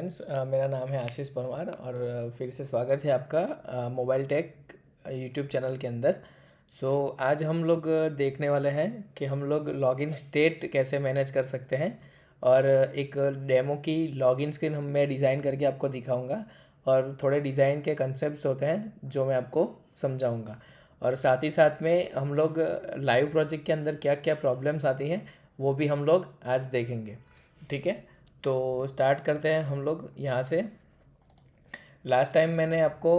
Friends, मेरा नाम है आशीष परमार और फिर से स्वागत है आपका मोबाइल टेक यूट्यूब चैनल के अंदर। आज हम लोग देखने वाले हैं कि हम लोग लॉगिन स्टेट कैसे मैनेज कर सकते हैं और एक डेमो की लॉगिन स्क्रीन मैं डिज़ाइन करके आपको दिखाऊंगा और थोड़े डिज़ाइन के कंसेप्ट्स होते हैं जो मैं आपको समझाऊंगा। और साथ ही साथ में हम लोग लाइव प्रोजेक्ट के अंदर क्या क्या प्रॉब्लम्स आती हैं वो भी हम लोग आज देखेंगे। ठीक है, तो स्टार्ट करते हैं हम लोग यहाँ से। लास्ट टाइम मैंने आपको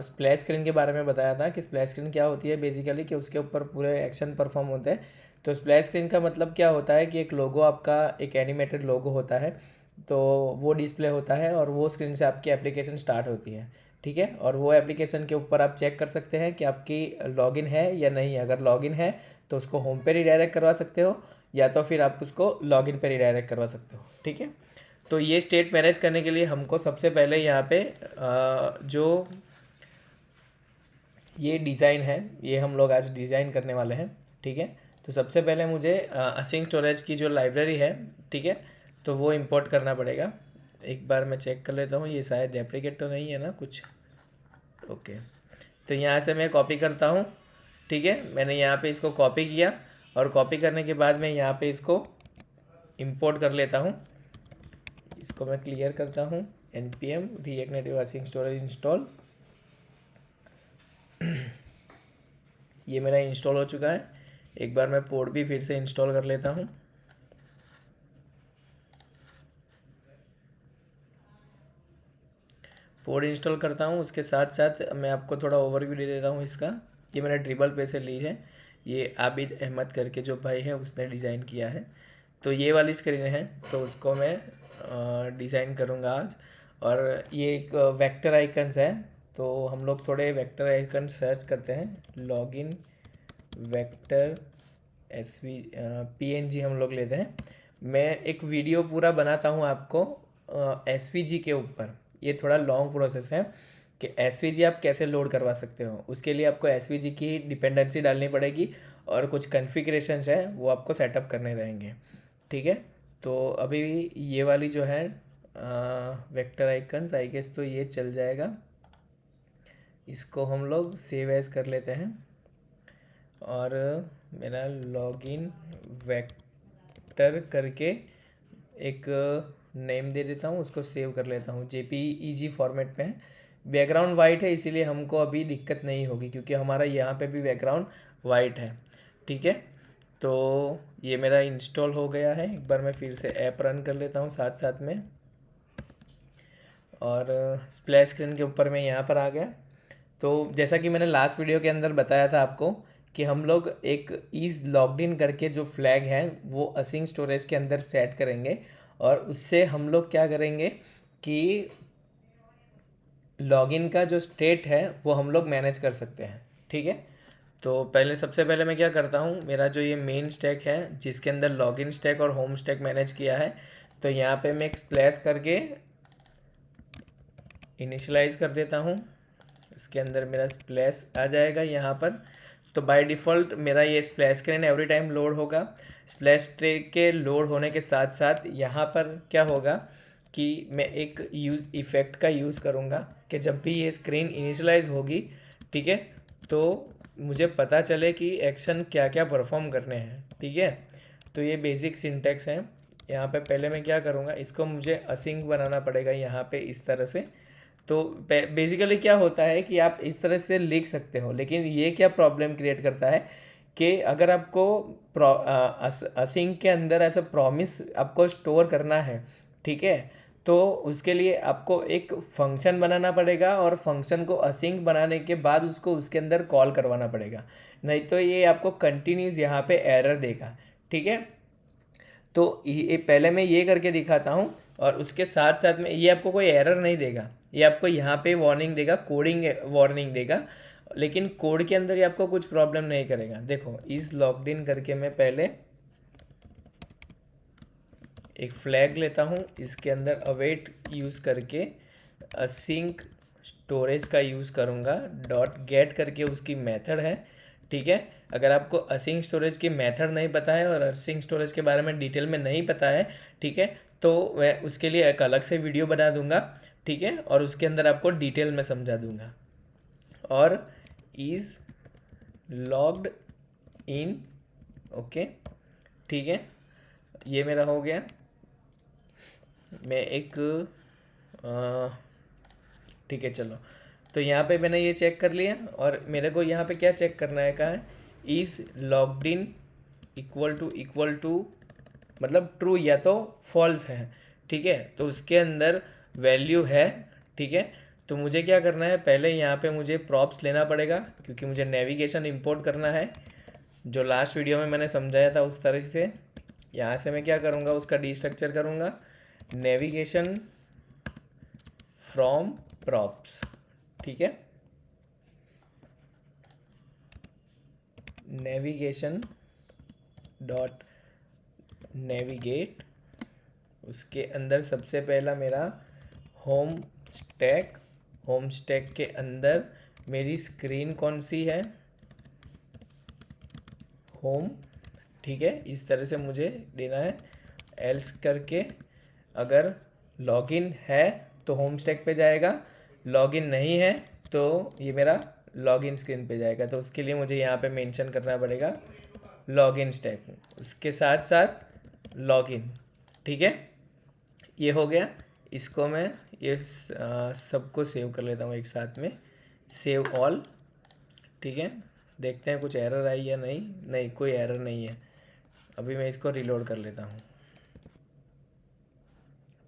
स्प्लैश स्क्रीन के बारे में बताया था कि स्प्लैश स्क्रीन क्या होती है बेसिकली, कि उसके ऊपर पूरे एक्शन परफॉर्म होते हैं। तो स्प्लैश स्क्रीन का मतलब क्या होता है कि एक लोगो, आपका एक एनिमेटेड लोगो होता है, तो वो डिस्प्ले होता है और वो स्क्रीन से आपकी एप्लीकेशन स्टार्ट होती है। ठीक है, और वो एप्लीकेशन के ऊपर आप चेक कर सकते हैं कि आपकी लॉगिन है या नहीं। अगर लॉगिन है तो उसको होम पे रिडायरेक्ट करवा सकते हो, या तो फिर आप उसको लॉगिन पे रिडायरेक्ट करवा सकते हो। ठीक है, तो ये स्टेट मैनेज करने के लिए हमको सबसे पहले यहाँ पे जो ये डिज़ाइन है ये हम लोग आज डिज़ाइन करने वाले हैं। ठीक है, तो सबसे पहले मुझे असिंक स्टोरेज की जो लाइब्रेरी है, ठीक है, तो वो इंपोर्ट करना पड़ेगा। एक बार मैं चेक कर लेता हूँ, ये शायद डेप्रिकेट तो नहीं है ना कुछ। ओके, तो यहाँ से मैं कॉपी करता हूँ। ठीक है, मैंने यहाँ पे इसको कॉपी किया और कॉपी करने के बाद मैं यहाँ पे इसको इंपोर्ट कर लेता हूँ। इसको मैं क्लियर करता हूँ, npm react native async storage install. ये मेरा इंस्टॉल हो चुका है। एक बार मैं पोर्ट भी फिर से इंस्टॉल कर लेता हूँ। पोर्ट इंस्टॉल करता हूँ, उसके साथ साथ मैं आपको थोड़ा ओवरव्यू दे देता हूँ इसका। ये मैंने ड्रिबल पे से ली है, ये आबिद अहमद करके जो भाई है उसने डिज़ाइन किया है। तो ये वाली स्क्रीन है, तो उसको मैं डिज़ाइन करूँगा आज। और ये एक वेक्टर आइकन्स है, तो हम लोग थोड़े वेक्टर आइकन सर्च करते हैं। लॉगिन वेक्टर PNG हम लोग लेते हैं। मैं एक वीडियो पूरा बनाता हूँ आपको SVG के ऊपर। ये थोड़ा लॉन्ग प्रोसेस है कि SVG आप कैसे लोड करवा सकते हो। उसके लिए आपको SVG की डिपेंडेंसी डालनी पड़ेगी और कुछ कॉन्फ़िगरेशंस है वो आपको सेटअप करने रहेंगे। ठीक है, तो अभी ये वाली जो है वेक्टर आइकन्स, आई गेस तो ये चल जाएगा। इसको हम लोग सेव एज कर लेते हैं और मेरा लॉगिन वेक्टर करके एक नेम दे देता हूँ, उसको सेव कर लेता हूँ। JPEG फॉर्मेट में है, बैकग्राउंड वाइट है, इसीलिए हमको अभी दिक्कत नहीं होगी क्योंकि हमारा यहाँ पे भी बैकग्राउंड वाइट है। ठीक है, तो ये मेरा इंस्टॉल हो गया है। एक बार मैं फिर से ऐप रन कर लेता हूँ साथ साथ में, और स्प्लैश स्क्रीन के ऊपर मैं यहाँ पर आ गया। तो जैसा कि मैंने लास्ट वीडियो के अंदर बताया था आपको कि हम लोग एक इज़ लॉग्ड इन करके जो फ्लैग है वो असिंक स्टोरेज के अंदर सेट करेंगे और उससे हम लोग क्या करेंगे कि लॉगिन का जो स्टेट है वो हम लोग मैनेज कर सकते हैं। ठीक है, तो सबसे पहले मैं क्या करता हूँ, मेरा जो ये मेन स्टैक है जिसके अंदर लॉगिन स्टैक और होम स्टैक मैनेज किया है, तो यहाँ पे मैं एक स्प्लैश करके इनिशियलाइज़ कर देता हूँ। इसके अंदर मेरा स्प्लैश आ जाएगा यहाँ पर। तो बाय डिफ़ॉल्ट मेरा ये splash screen every time load होगा। स्प्लैश ट्रैक के लोड होने के साथ साथ यहाँ पर क्या होगा कि मैं एक यूज़ इफ़ेक्ट का यूज़ करूँगा कि जब भी ये स्क्रीन इनिशियलाइज होगी, ठीक है, तो मुझे पता चले कि एक्शन क्या क्या परफॉर्म करने हैं। ठीक है, तो ये बेसिक सिंटेक्स हैं। यहाँ पे पहले मैं क्या करूँगा, इसको मुझे असिंक बनाना पड़ेगा यहाँ पे इस तरह से। तो बेसिकली क्या होता है कि आप इस तरह से लिख सकते हो, लेकिन ये क्या प्रॉब्लम क्रिएट करता है कि अगर आपको असिंक के अंदर ऐसा प्रॉमिस आपको स्टोर करना है, ठीक है, तो उसके लिए आपको एक फंक्शन बनाना पड़ेगा और फंक्शन को असिंक बनाने के बाद उसको उसके अंदर कॉल करवाना पड़ेगा, नहीं तो ये आपको कंटिन्यूस यहाँ पे एरर देगा। ठीक है, तो ये पहले मैं ये करके दिखाता हूँ और उसके साथ साथ में ये आपको कोई एरर नहीं देगा, ये आपको यहाँ पे वार्निंग देगा, कोडिंग वार्निंग देगा, लेकिन कोड के अंदर ये आपको कुछ प्रॉब्लम नहीं करेगा। देखो, इस लॉग्ड इन करके मैं पहले एक फ्लैग लेता हूँ, इसके अंदर अवेट यूज़ करके असिंक स्टोरेज का यूज़ करूँगा। डॉट गेट करके उसकी मेथड है। ठीक है, अगर आपको असिंक स्टोरेज की मेथड नहीं पता है और असिंक स्टोरेज के बारे में डिटेल में नहीं पता है, ठीक है, तो मैं उसके लिए एक अलग से वीडियो बना दूंगा, ठीक है, और उसके अंदर आपको डिटेल में समझा दूंगा। और इज़ लॉग्ड इन, ओके, ठीक है, ये मेरा हो गया। मैं एक ठीक है, चलो, तो यहाँ पे मैंने ये चेक कर लिया, और मेरे को यहाँ पे क्या चेक करना है, कहा है is logged in equal to मतलब ट्रू या तो फॉल्स है, ठीक है, तो उसके अंदर वैल्यू है, ठीक है। तो मुझे क्या करना है, पहले यहाँ पे मुझे प्रॉप्स लेना पड़ेगा, क्योंकि मुझे नेविगेशन इंपोर्ट करना है, जो लास्ट वीडियो में मैंने समझाया था उस तरह से। यहाँ से मैं क्या करूँगा, उसका डीस्ट्रक्चर करूँगा, नेविगेशन फ्रॉम प्रॉप्स, ठीक है, नेविगेशन डॉट नेविगेट, उसके अंदर सबसे पहला मेरा होम स्टैक, होम स्टैक के अंदर मेरी स्क्रीन कौन सी है, होम, ठीक है, इस तरह से मुझे देना है। एल्स करके अगर लॉगिन है तो होम स्टैक पे जाएगा, लॉगिन नहीं है तो ये मेरा लॉगिन स्क्रीन पे जाएगा। तो उसके लिए मुझे यहाँ पे मेंशन करना पड़ेगा लॉगिन स्टैक, उसके साथ साथ लॉगिन, ठीक है, ये हो गया। इसको मैं ये सबको सेव कर लेता हूँ एक साथ में, सेव ऑल, ठीक है, देखते हैं कुछ एरर आई या नहीं, नहीं कोई एरर नहीं है। अभी मैं इसको रिलोड कर लेता हूँ,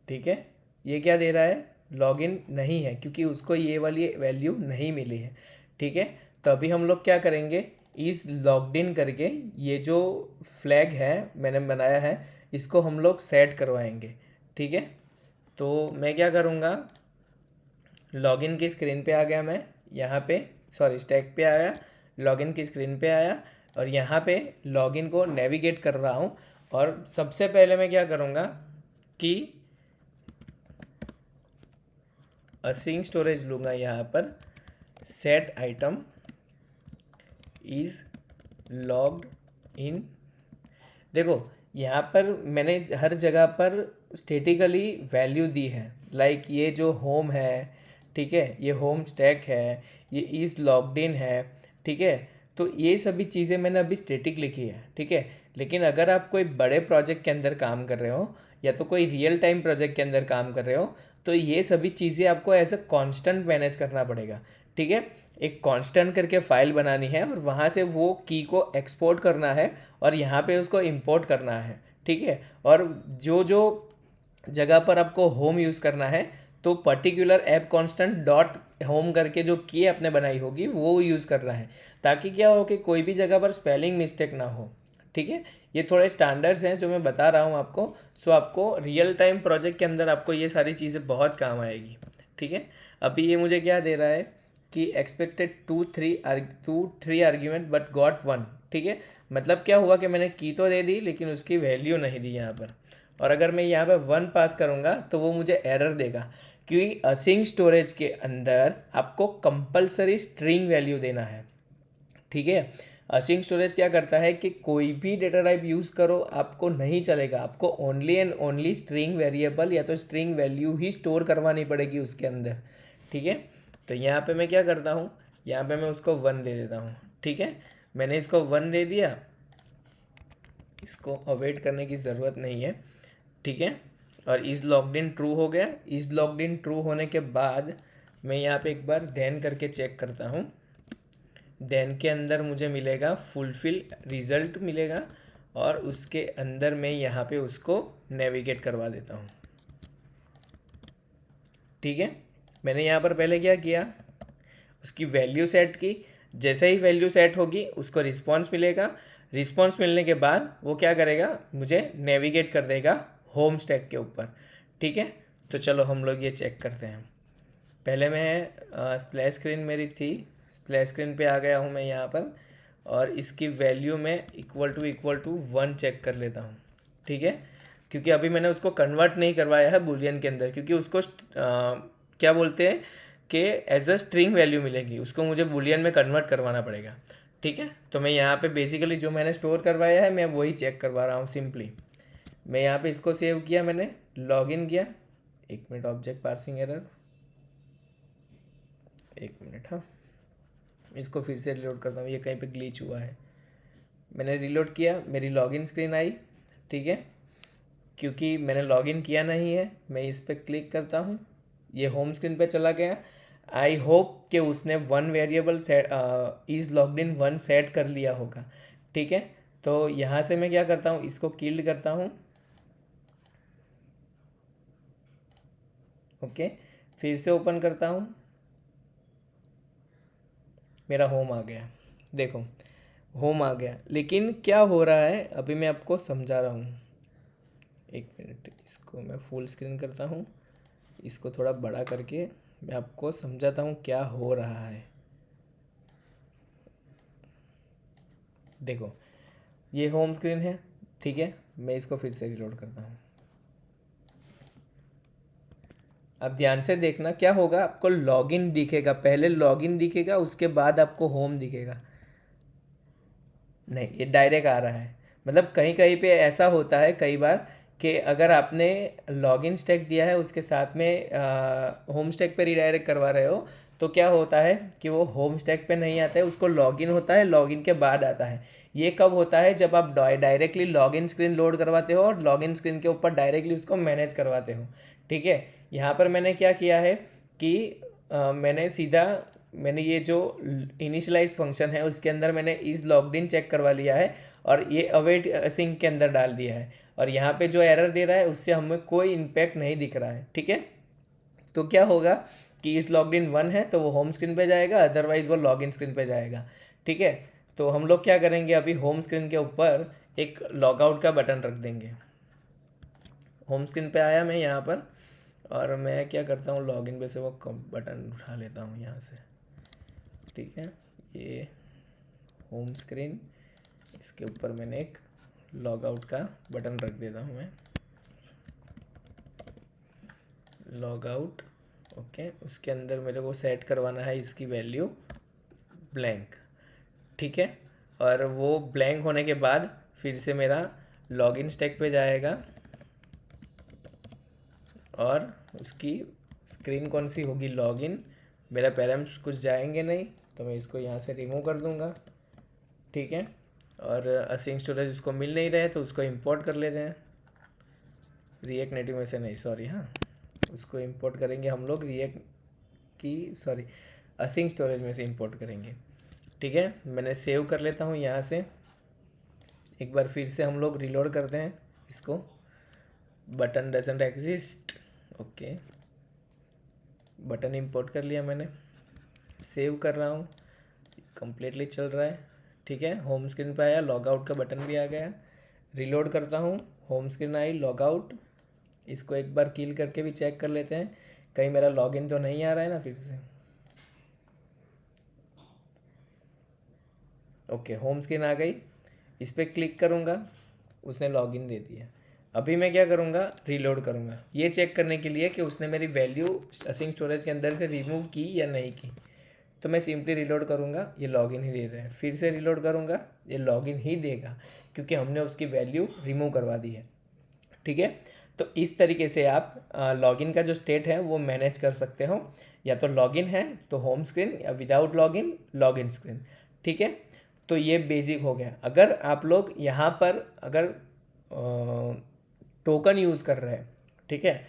ठीक है, ये क्या दे रहा है, लॉगिन नहीं है, क्योंकि उसको ये वाली वैल्यू नहीं मिली है, ठीक है। तो अभी हम लोग क्या करेंगे, इस लॉग्ड इन करके ये जो फ्लैग है मैंने बनाया है, इसको हम लोग सेट करवाएंगे, ठीक है। तो मैं क्या करूँगा, लॉगिन की स्क्रीन पे आ गया मैं, यहाँ पे सॉरी स्टैक पे आया, लॉगिन की स्क्रीन पे आया, और यहाँ पे लॉगिन को नेविगेट कर रहा हूँ। और सबसे पहले मैं क्या करूँगा कि असिंग स्टोरेज लूँगा, यहाँ पर सेट आइटम इज़ लॉग्ड इन। देखो यहाँ पर मैंने हर जगह पर स्टेटिकली वैल्यू दी है, लाइक ये जो होम है, ठीक है, ये होम स्टैक है, ये इज़ लॉग्ड इन है, ठीक है। तो ये सभी चीज़ें मैंने अभी स्टेटिक लिखी है, ठीक है। लेकिन अगर आप कोई बड़े प्रोजेक्ट के अंदर काम कर रहे हो, या तो कोई रियल टाइम प्रोजेक्ट के अंदर काम कर रहे हो, तो ये सभी चीज़ें आपको एज अ कॉन्स्टेंट मैनेज करना पड़ेगा, ठीक है। एक कांस्टेंट करके फाइल बनानी है, और वहाँ से वो की को एक्सपोर्ट करना है, और यहाँ पे उसको इंपोर्ट करना है, ठीक है। और जो जो जगह पर आपको होम यूज़ करना है, तो particular app constant dot home करके जो की आपने बनाई होगी वो यूज़ करना है, ताकि क्या हो कि कोई भी जगह पर स्पेलिंग मिस्टेक ना हो, ठीक है। ये थोड़े स्टैंडर्ड्स हैं जो मैं बता रहा हूँ आपको, सो आपको रियल टाइम प्रोजेक्ट के अंदर आपको ये सारी चीज़ें बहुत काम आएगी, ठीक है। अभी ये मुझे क्या दे रहा है कि एक्सपेक्टेड 2 3 आर्ग्यूमेंट बट गॉट 1, ठीक है। मतलब क्या हुआ कि मैंने की तो दे दी, लेकिन उसकी वैल्यू नहीं दी यहाँ पर। और अगर मैं यहाँ पर 1 पास करूँगा तो वो मुझे एरर देगा, क्योंकि असिंग स्टोरेज के अंदर आपको कंपलसरी स्ट्रिंग वैल्यू देना है, ठीक है। असिंग स्टोरेज क्या करता है कि कोई भी डेटा टाइप यूज़ करो आपको नहीं चलेगा, आपको only and only string variable या तो स्ट्रिंग वैल्यू ही स्टोर करवानी पड़ेगी उसके अंदर, ठीक है। तो यहाँ पे मैं क्या करता हूँ, यहाँ पे मैं उसको 1 दे देता हूँ, ठीक है। मैंने इसको 1 दे दिया, इसको अवेट करने की ज़रूरत नहीं है, ठीक है। और इज़ लॉग्ड इन ट्रू हो गया। इज़ लॉग्ड इन ट्रू होने के बाद मैं यहाँ पे एक बार देन करके चेक करता हूँ, देन के अंदर मुझे मिलेगा फुलफिल रिज़ल्ट मिलेगा, और उसके अंदर मैं यहाँ पे उसको नेविगेट करवा देता हूँ, ठीक है। मैंने यहाँ पर पहले क्या किया, उसकी वैल्यू सेट की, जैसे ही वैल्यू सेट होगी उसको रिस्पॉन्स मिलेगा, रिस्पॉन्स मिलने के बाद वो क्या करेगा, मुझे नेविगेट कर देगा होम स्टैक के ऊपर, ठीक है। तो चलो हम लोग ये चेक करते हैं। पहले मैं स्प्लैश स्क्रीन मेरी थी, स्प्लैश स्क्रीन पे आ गया हूँ मैं यहाँ पर, और इसकी वैल्यू में इक्वल टू 1 चेक कर लेता हूँ, ठीक है। क्योंकि अभी मैंने उसको कन्वर्ट नहीं करवाया है बूलियन के अंदर, क्योंकि उसको क्या बोलते हैं कि एज अ स्ट्रिंग वैल्यू मिलेगी, उसको मुझे बूलियन में कन्वर्ट करवाना पड़ेगा, ठीक है। तो मैं यहाँ पे बेसिकली जो मैंने स्टोर करवाया है मैं वही चेक करवा रहा हूँ सिंपली। मैं यहाँ पे इसको सेव किया मैंने, लॉगिन किया, 1 minute, object parsing error, 1 minute. हाँ, इसको फिर से रिलोड करता हूँ, ये कहीं पे ग्लिच हुआ है। मैंने रिलोड किया, मेरी लॉगिन स्क्रीन आई, ठीक है। क्योंकि मैंने लॉगिन किया नहीं है, मैं इस पर क्लिक करता हूँ, ये होम स्क्रीन पे चला गया। आई होप कि उसने one variable set is logged in one set कर लिया होगा, ठीक है। तो यहाँ से मैं क्या करता हूँ, इसको किल्ड करता हूँ, ओके। फिर से ओपन करता हूँ, मेरा होम आ गया, देखो होम आ गया। लेकिन क्या हो रहा है अभी मैं आपको समझा रहा हूँ, 1 मिनट, इसको मैं फुल स्क्रीन करता हूँ, इसको थोड़ा बड़ा करके मैं आपको समझाता हूँ क्या हो रहा है। देखो ये होम स्क्रीन है, ठीक है। मैं इसको फिर से रिलोड करता हूँ। अब ध्यान से देखना क्या होगा, आपको लॉगिन दिखेगा, पहले लॉगिन दिखेगा, उसके बाद आपको होम दिखेगा। नहीं, ये डायरेक्ट आ रहा है। मतलब कहीं कहीं पे ऐसा होता है कई बार कि अगर आपने लॉगिन स्टैक दिया है उसके साथ में होम स्टैक पे रिडायरेक्ट करवा रहे हो, तो क्या होता है कि वो होम स्टैक पे नहीं आता है, उसको लॉगिन होता है, लॉगिन के बाद आता है। ये कब होता है, जब आप डायरेक्टली लॉगिन स्क्रीन लोड करवाते हो और लॉगिन स्क्रीन के ऊपर डायरेक्टली उसको मैनेज करवाते हो, ठीक है। यहाँ पर मैंने क्या किया है कि मैंने सीधा, मैंने ये जो इनिशियलाइज फंक्शन है उसके अंदर मैंने इज़ लॉग्ड इन चेक करवा लिया है और ये अवेट सिंक के अंदर डाल दिया है। और यहाँ पे जो एरर दे रहा है उससे हमें कोई इम्पैक्ट नहीं दिख रहा है, ठीक है। तो क्या होगा कि इस लॉग्ड इन 1 है तो वो होम स्क्रीन पे जाएगा, अदरवाइज वो लॉगिन स्क्रीन पे जाएगा, ठीक है। तो हम लोग क्या करेंगे, अभी होम स्क्रीन के ऊपर एक लॉग आउट का बटन रख देंगे। होम स्क्रीन पे आया मैं यहाँ पर, और मैं क्या करता हूँ, लॉगिन पे से वो बटन उठा लेता हूँ यहाँ से, ठीक है। ये होम स्क्रीन, इसके ऊपर मैंने एक लॉग आउट का बटन रख देता हूँ मैं, लॉग आउट, ओके। उसके अंदर मेरे को सेट करवाना है इसकी वैल्यू ब्लैंक, ठीक है। और वो ब्लैंक होने के बाद फिर से मेरा लॉगिन स्टैक पे जाएगा और उसकी स्क्रीन कौन सी होगी, लॉगिन। मेरा पैरामीटर्स कुछ जाएंगे नहीं, तो मैं इसको यहाँ से रिमूव कर दूँगा, ठीक है। और असिंक स्टोरेज उसको मिल नहीं रहे तो उसको इंपोर्ट कर लेते हैं, रिएक्ट नेटिव में से नहीं, सॉरी, हाँ, उसको इंपोर्ट करेंगे हम लोग रिएक्ट की, सॉरी, असिंक स्टोरेज में से इंपोर्ट करेंगे, ठीक है। मैंने सेव कर लेता हूँ यहाँ से। एक बार फिर से हम लोग रिलोड करते हैं इसको, button doesn't exist, okay. Button import कर लिया मैंने, सेव कर रहा हूँ, कम्प्लीटली चल रहा है, ठीक है। होम स्क्रीन पे आया, लॉग आउट का बटन भी आ गया, रिलोड करता हूँ, home screen I, log out. इसको एक बार किल करके भी चेक कर लेते हैं, कहीं मेरा लॉगिन तो नहीं आ रहा है ना फिर से। ओके, होम स्क्रीन आ गई, इस पर क्लिक करूँगा, उसने लॉगिन दे दिया। अभी मैं क्या करूँगा, रीलोड करूँगा, ये चेक करने के लिए कि उसने मेरी वैल्यू असिंक स्टोरेज के अंदर से रिमूव की या नहीं की। तो मैं सिंपली रीलोड करूँगा, ये लॉगिन ही दे रहा है। फिर से रीलोड करूँगा, ये लॉगिन ही देगा क्योंकि हमने उसकी वैल्यू रिमूव करवा दी है, ठीक है। तो इस तरीके से आप लॉगिन का जो स्टेट है वो मैनेज कर सकते हो, या तो लॉगिन है तो होम स्क्रीन, या विदाउट लॉगिन लॉगिन स्क्रीन, ठीक है। तो ये बेसिक हो गया। अगर आप लोग यहाँ पर अगर टोकन यूज़ कर रहे हैं, ठीक है,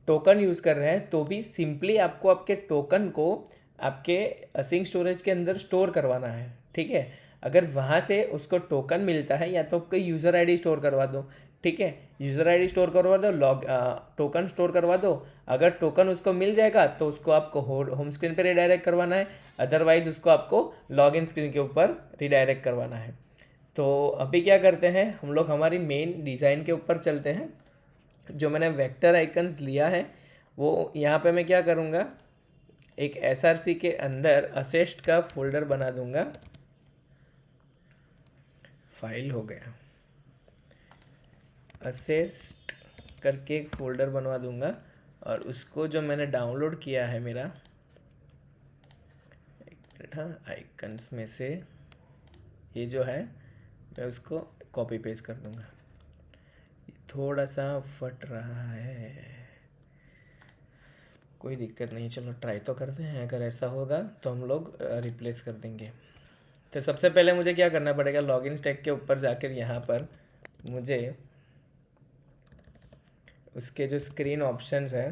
टोकन यूज़ कर रहे हैं तो भी सिंपली आपको आपके टोकन को आपके असिंक स्टोरेज के अंदर स्टोर करवाना है, ठीक है। अगर वहाँ से उसको टोकन मिलता है या तो आपको यूज़र आईडी स्टोर करवा दो, ठीक है, यूज़र आईडी स्टोर करवा दो, टोकन स्टोर करवा दो। अगर टोकन उसको मिल जाएगा तो उसको आपको होम स्क्रीन पे रिडायरेक्ट करवाना है, अदरवाइज उसको आपको लॉगिन स्क्रीन के ऊपर रिडायरेक्ट करवाना है। तो अभी क्या करते हैं हम लोग, हमारी मेन डिज़ाइन के ऊपर चलते हैं। जो मैंने वेक्टर आइकन्स लिया है वो यहाँ पे मैं क्या करूँगा, एक SRC के अंदर असेस्ट का फोल्डर बना दूँगा, फाइल हो गया, असेस्ट करके एक फ़ोल्डर बनवा दूँगा। और उसको जो मैंने डाउनलोड किया है मेरा, एक मिनट, हाँ, आइकन्स में से ये जो है मैं उसको कॉपी पेस्ट कर दूँगा। थोड़ा सा फट रहा है, कोई दिक्कत नहीं, चलो ट्राई तो करते हैं। अगर ऐसा होगा तो हम लोग रिप्लेस कर देंगे। तो सबसे पहले मुझे क्या करना पड़ेगा, लॉगिन स्टैक के ऊपर जाकर यहाँ पर मुझे उसके जो स्क्रीन ऑप्शंस है,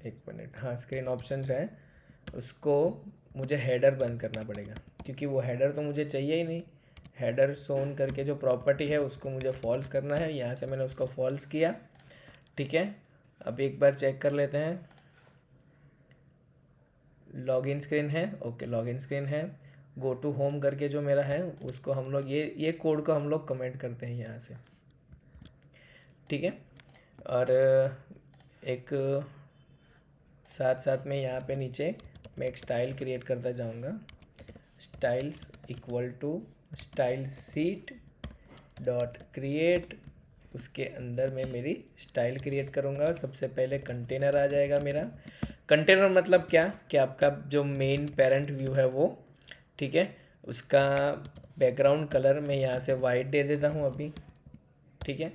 एक मिनट, हाँ स्क्रीन ऑप्शंस है, उसको मुझे हेडर बंद करना पड़ेगा, क्योंकि वो हेडर तो मुझे चाहिए ही नहीं। हेडर सोन करके जो प्रॉपर्टी है उसको मुझे फॉल्स करना है, यहाँ से मैंने उसको फॉल्स किया। ठीक है, अब एक बार चेक कर लेते हैं। लॉगिन स्क्रीन है, ओके लॉगिन स्क्रीन है। गो टू होम करके जो मेरा है उसको हम लोग ये कोड को हम लोग कमेंट करते हैं यहाँ से। ठीक है, और एक साथ साथ में यहाँ पे नीचे मैं एक स्टाइल क्रिएट करता जाऊँगा। Styles equal to style sheet dot create, उसके अंदर मैं मेरी स्टाइल क्रिएट करूँगा। सबसे पहले कंटेनर आ जाएगा मेरा। कंटेनर मतलब क्या कि आपका जो मेन पेरेंट व्यू है वो, ठीक है, उसका बैकग्राउंड कलर मैं यहाँ से वाइट दे देता हूँ अभी। ठीक है,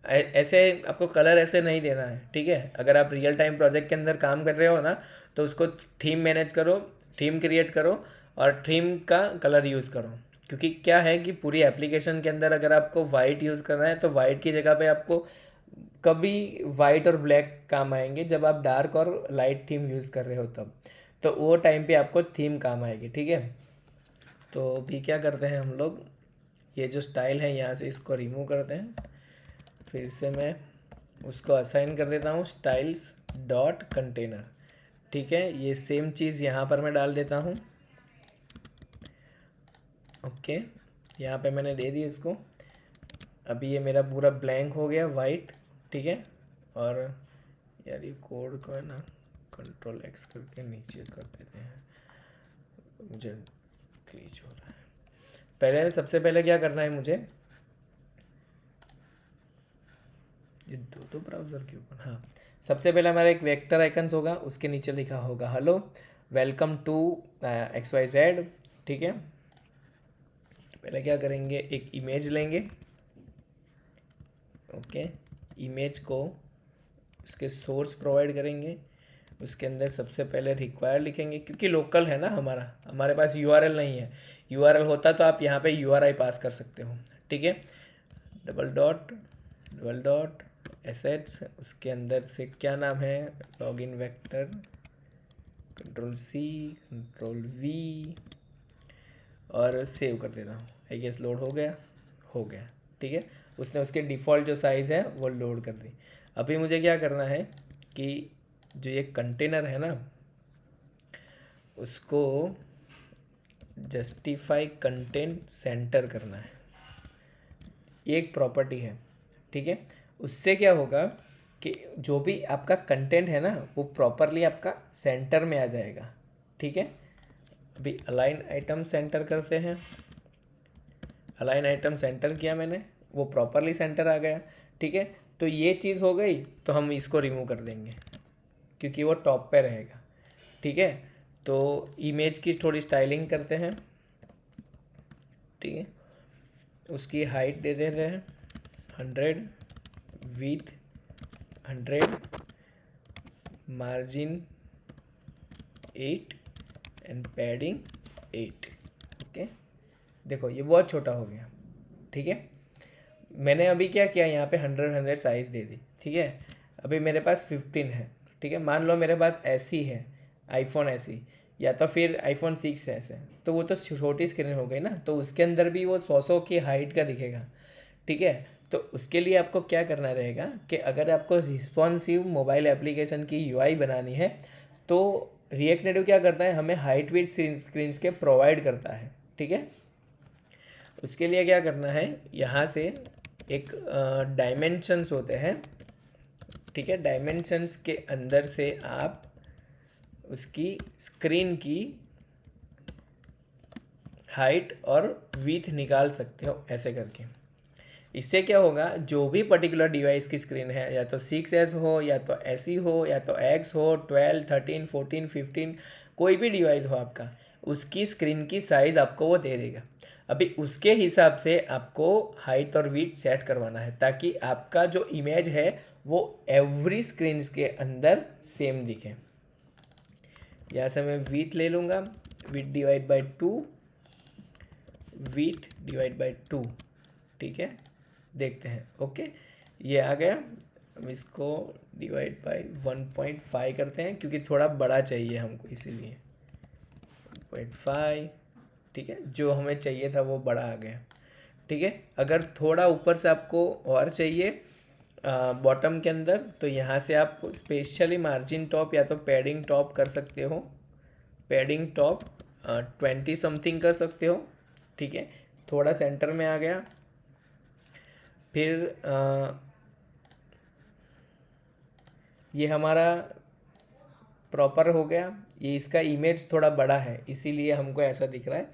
ऐसे आपको कलर ऐसे नहीं देना है। ठीक है, अगर आप रियल टाइम प्रोजेक्ट के अंदर काम कर रहे हो ना, तो उसको थीम मैनेज करो, थीम क्रिएट करो और थीम का कलर यूज़ करो। क्योंकि क्या है कि पूरी एप्लीकेशन के अंदर अगर आपको वाइट यूज़ करना है तो वाइट की जगह पे आपको कभी वाइट और ब्लैक काम आएंगे, जब आप डार्क और लाइट थीम यूज़ कर रहे हो तब, तो वो टाइम पे आपको थीम काम आएगी। ठीक है, तो अभी क्या करते हैं हम लोग, ये जो स्टाइल है यहाँ से इसको रिमूव करते हैं। फिर से मैं उसको असाइन कर देता हूँ स्टाइल्स डॉट कंटेनर। ठीक है, ये सेम चीज़ यहाँ पर मैं डाल देता हूँ। ओके, यहाँ पे मैंने दे दी इसको। अभी ये मेरा पूरा ब्लैंक हो गया वाइट। ठीक है, और यार ये कोड को है ना कंट्रोल एक्स करके नीचे कर देते हैं, मुझे क्लीच हो रहा है। पहले सबसे पहले क्या करना है मुझे, ये दो ब्राउज़र के ऊपर, हाँ सबसे पहले हमारा एक वेक्टर आइकन्स होगा, उसके नीचे लिखा होगा हेलो वेलकम टू XYZ। ठीक है, पहले क्या करेंगे, एक इमेज लेंगे। ओके, इमेज को उसके सोर्स प्रोवाइड करेंगे, उसके अंदर सबसे पहले रिक्वायर लिखेंगे, क्योंकि लोकल है ना हमारे पास URL नहीं है। URL होता तो आप यहाँ पे URI पास कर सकते हो। ठीक है, डबल डॉट एसेट्स, उसके अंदर से क्या नाम है, लॉगिन वेक्टर, Ctrl+C Ctrl+V और सेव कर देता हूँ। आई गेस लोड हो गया। ठीक है, उसने उसके डिफ़ॉल्ट जो साइज़ है वो लोड कर दी। अभी मुझे क्या करना है कि जो ये कंटेनर है ना, उसको जस्टिफाई कंटेंट सेंटर करना है, ये एक प्रॉपर्टी है। ठीक है, उससे क्या होगा कि जो भी आपका कंटेंट है ना वो प्रॉपरली आपका सेंटर में आ जाएगा। ठीक है, अभी अलाइन आइटम सेंटर करते हैं। अलाइन आइटम सेंटर किया मैंने, वो प्रॉपरली सेंटर आ गया। ठीक है, तो ये चीज़ हो गई, तो हम इसको रिमूव कर देंगे क्योंकि वो टॉप पे रहेगा। ठीक है, तो इमेज की थोड़ी स्टाइलिंग करते हैं। ठीक है, उसकी हाइट दे देते हैं 100, width 100, margin 8 and padding 8। Okay, देखो ये बहुत छोटा हो गया। ठीक है, मैंने अभी क्या किया, यहाँ पे 100 साइज़ दे दी। ठीक है, अभी मेरे पास 15 है। ठीक है, मान लो मेरे पास ऐसी है आईफोन ऐसी, या तो फिर आईफोन 6 है ऐसे, तो वो तो छोटी स्क्रीन हो गई ना, तो उसके अंदर भी वो 100 की हाइट का दिखेगा। ठीक है, तो उसके लिए आपको क्या करना रहेगा कि अगर आपको रिस्पॉन्सिव मोबाइल एप्लीकेशन की UI बनानी है तो रिएक्ट नेटिव क्या करता है, हमें हाइट विड्थ स्क्रीन्स के प्रोवाइड करता है। ठीक है, उसके लिए क्या करना है, यहाँ से एक डायमेंशंस होते हैं। ठीक है, डायमेंशंस के अंदर से आप उसकी स्क्रीन की हाइट और विड्थ निकाल सकते हो ऐसे करके। इससे क्या होगा, जो भी पर्टिकुलर डिवाइस की स्क्रीन है, या तो 6S हो, या तो SE हो, या तो X हो, 12, 13, 14, 15, कोई भी डिवाइस हो आपका, उसकी स्क्रीन की साइज़ आपको वो दे देगा। अभी उसके हिसाब से आपको हाइट और विड्थ सेट करवाना है ताकि आपका जो इमेज है वो एवरी स्क्रीन के अंदर सेम दिखे। यहाँ से मैं विड्थ ले लूँगा, width divide by 2, width divide by 2, ठीक है। देखते हैं, ओके ये आ गया। अब इसको डिवाइड बाई 1.5 करते हैं क्योंकि थोड़ा बड़ा चाहिए हमको, इसीलिए 1.5, ठीक है। जो हमें चाहिए था वो बड़ा आ गया, ठीक है। अगर थोड़ा ऊपर से आपको और चाहिए बॉटम के अंदर, तो यहाँ से आप स्पेशली मार्जिन टॉप या तो पैडिंग टॉप कर सकते हो। पैडिंग टॉप 20 समथिंग कर सकते हो, ठीक है। थोड़ा सेंटर में आ गया। फिर ये हमारा प्रॉपर हो गया। ये इसका इमेज थोड़ा बड़ा है इसीलिए हमको ऐसा दिख रहा है,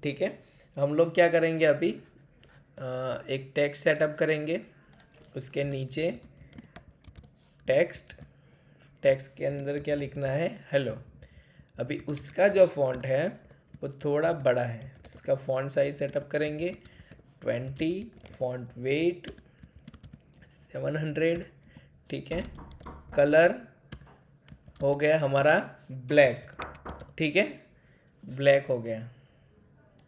ठीक है। हम लोग क्या करेंगे अभी, एक टेक्स्ट सेटअप करेंगे। उसके नीचे टेक्स्ट के अंदर क्या लिखना है, हेलो। अभी उसका जो फॉन्ट है वो थोड़ा बड़ा है, उसका फॉन्ट साइज सेटअप करेंगे 20, फॉन्ट वेट 700, ठीक है। कलर हो गया हमारा ब्लैक, ठीक है, ब्लैक हो गया।